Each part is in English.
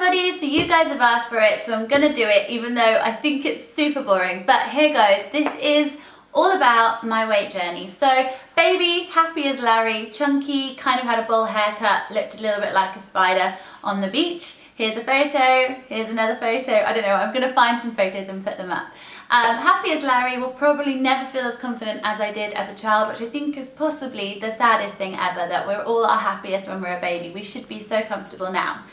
everybody, so you guys have asked for it, so I'm gonna do it even though I think it's super boring, but here goes. This is all about my weight journey. So baby, happy as Larry, chunky, kind of had a bowl haircut, looked a little bit like a spider on the beach. Here's a photo, here's another photo, I don't know, I'm gonna find some photos and put them up. Happy as Larry will probably never feel as confident as I did as a child, which I think is possibly the saddest thing ever, that we're all our happiest when we're a baby. We should be so comfortable now.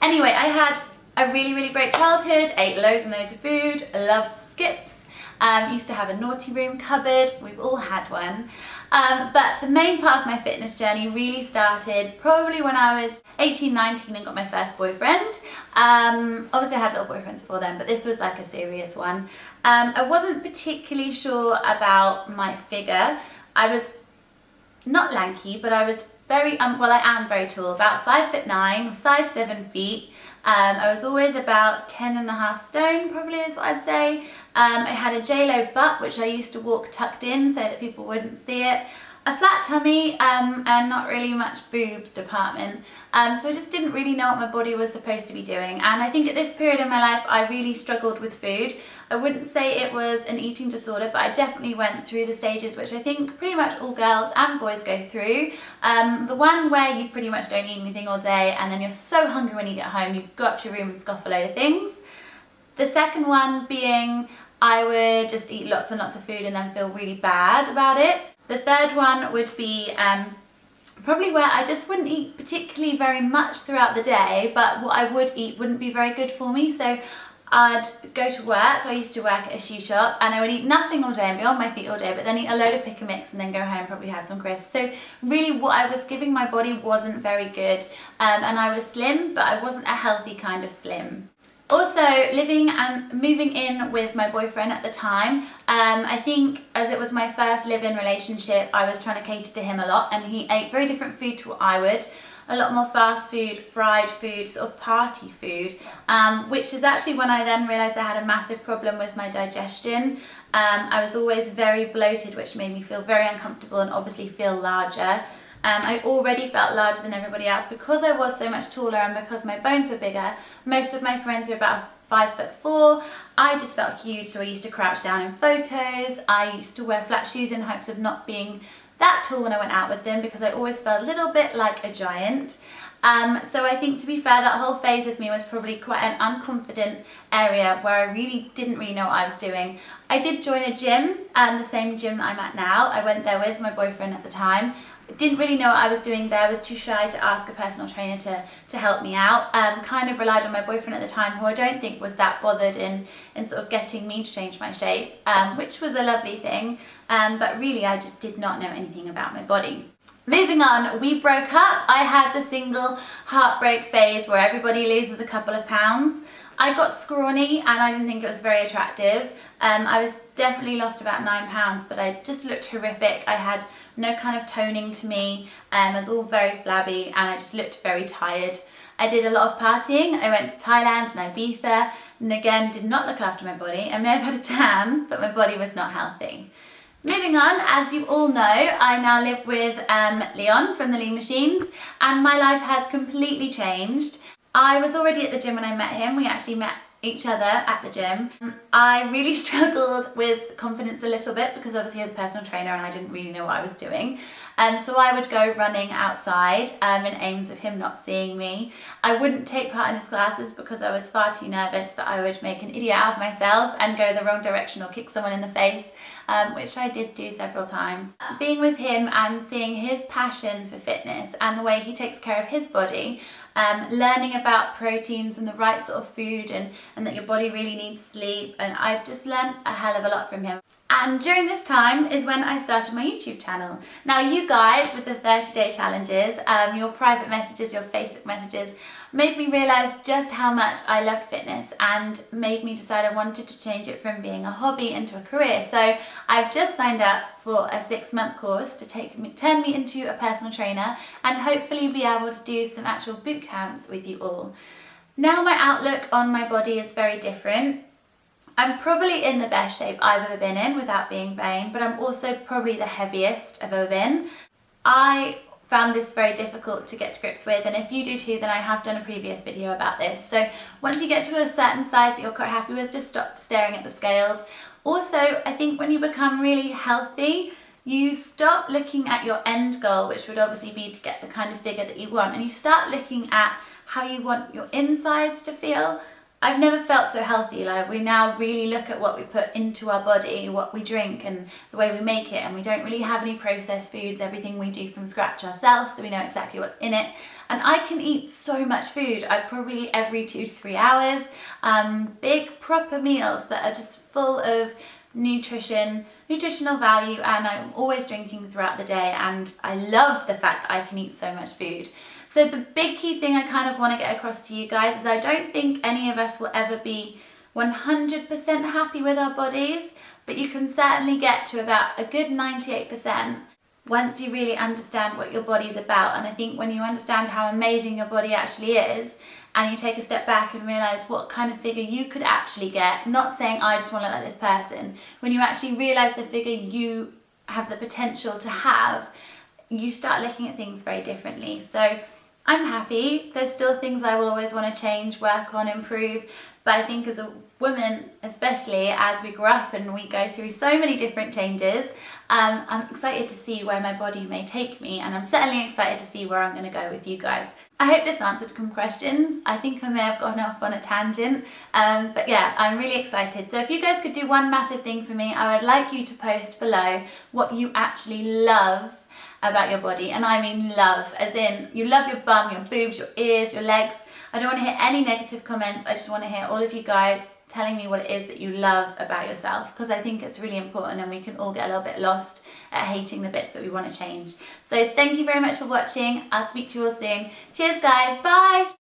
Anyway, I had a really great childhood, ate loads and loads of food, loved skips, used to have a naughty room cupboard, we've all had one. But the main part of my fitness journey really started probably when I was 18, 19 and got my first boyfriend. Obviously I had little boyfriends before then, but this was like a serious one. I wasn't particularly sure about my figure. I was not lanky, but I was very, well, I am very tall, about 5'9", size 7 feet. I was always about 10.5 stone, probably is what I'd say. I had a J-Lo butt, which I used to walk tucked in so that people wouldn't see it. A flat tummy, and not really much boobs department. So I just didn't really know what my body was supposed to be doing. And I think at this period in my life, I really struggled with food. I wouldn't say it was an eating disorder, but I definitely went through the stages, which I think pretty much all girls and boys go through. The one where you pretty much don't eat anything all day, and then you're so hungry when you get home, you go up to your room and scoff a load of things. The second one being, I would just eat lots and lots of food and then feel really bad about it. The third one would be probably where I just wouldn't eat particularly very much throughout the day, but what I would eat wouldn't be very good for me. So I'd go to work, I used to work at a shoe shop, and I would eat nothing all day and be on my feet all day, but then eat a load of pick and mix and then go home, probably have some crisps. So really what I was giving my body wasn't very good, and I was slim, but I wasn't a healthy kind of slim. Also, living and moving in with my boyfriend at the time, I think as it was my first live-in relationship, I was trying to cater to him a lot, and he ate very different food to what I would. A lot more fast food, fried food, sort of party food, which is actually when I then realised I had a massive problem with my digestion. I was always very bloated, which made me feel very uncomfortable and obviously feel larger. I already felt larger than everybody else because I was so much taller and because my bones were bigger. Most of my friends were about 5'4". I just felt huge, so I used to crouch down in photos. I used to wear flat shoes in hopes of not being that tall when I went out with them because I always felt a little bit like a giant. So I think, to be fair, that whole phase with me was probably quite an unconfident area where I really didn't really know what I was doing. I did join a gym, the same gym that I'm at now. I went there with my boyfriend at the time. Didn't really know what I was doing there, was too shy to ask a personal trainer to help me out. Kind of relied on my boyfriend at the time, who I don't think was that bothered in sort of getting me to change my shape, which was a lovely thing. But really I just did not know anything about my body. Moving on, we broke up. I had the single heartbreak phase where everybody loses a couple of pounds. I got scrawny and I didn't think it was very attractive. I was definitely lost about 9 pounds, but I just looked horrific. I had no kind of toning to me. I was all very flabby and I just looked very tired. I did a lot of partying. I went to Thailand and Ibiza, and again did not look after my body. I may have had a tan, but my body was not healthy. Moving on, as you all know, I now live with Leon from the Lean Machines, and my life has completely changed. I was already at the gym when I met him. We actually met each other at the gym. I really struggled with confidence a little bit because obviously I was a personal trainer and I didn't really know what I was doing. So I would go running outside in aims of him not seeing me. I wouldn't take part in his classes because I was far too nervous that I would make an idiot out of myself and go the wrong direction or kick someone in the face, which I did do several times. Being with him and seeing his passion for fitness and the way he takes care of his body, learning about proteins and the right sort of food and that your body really needs sleep, and I've just learned a hell of a lot from him. And during this time is when I started my YouTube channel. Now you guys with the 30-day challenges, your private messages, your Facebook messages, made me realise just how much I loved fitness and made me decide I wanted to change it from being a hobby into a career. So I've just signed up for a 6-month course to turn me into a personal trainer and hopefully be able to do some actual boot camps with you all. Now my outlook on my body is very different. I'm probably in the best shape I've ever been in without being vain, but I'm also probably the heaviest I've ever been. I found this very difficult to get to grips with, and if you do too, then I have done a previous video about this. So once you get to a certain size that you're quite happy with, just stop staring at the scales. Also, I think when you become really healthy, you stop looking at your end goal, which would obviously be to get the kind of figure that you want, and you start looking at how you want your insides to feel. I've never felt so healthy. Like, we now really look at what we put into our body, what we drink and the way we make it, and we don't really have any processed foods. Everything we do from scratch ourselves, so we know exactly what's in it. And I can eat so much food. I probably every 2 to 3 hours, big proper meals that are just full of nutritional value, and I'm always drinking throughout the day, and I love the fact that I can eat so much food. So the big key thing I kind of want to get across to you guys is I don't think any of us will ever be 100% happy with our bodies, but you can certainly get to about a good 98% once you really understand what your body's about. And I think when you understand how amazing your body actually is, and you take a step back and realise what kind of figure you could actually get, not saying I just want to look like this person, when you actually realise the figure you have the potential to have, you start looking at things very differently. So I'm happy. There's still things I will always want to change, work on, improve, but I think as a woman, especially as we grow up and we go through so many different changes, I'm excited to see where my body may take me, and I'm certainly excited to see where I'm going to go with you guys. I hope this answered some questions. I think I may have gone off on a tangent, but yeah, I'm really excited. So if you guys could do one massive thing for me, I would like you to post below what you actually love about your body, and I mean love, as in you love your bum, your boobs, your ears, your legs. I don't want to hear any negative comments. I just want to hear all of you guys telling me what it is that you love about yourself, because I think it's really important, and we can all get a little bit lost at hating the bits that we want to change. So thank you very much for watching. I'll speak to you all soon. Cheers guys, bye!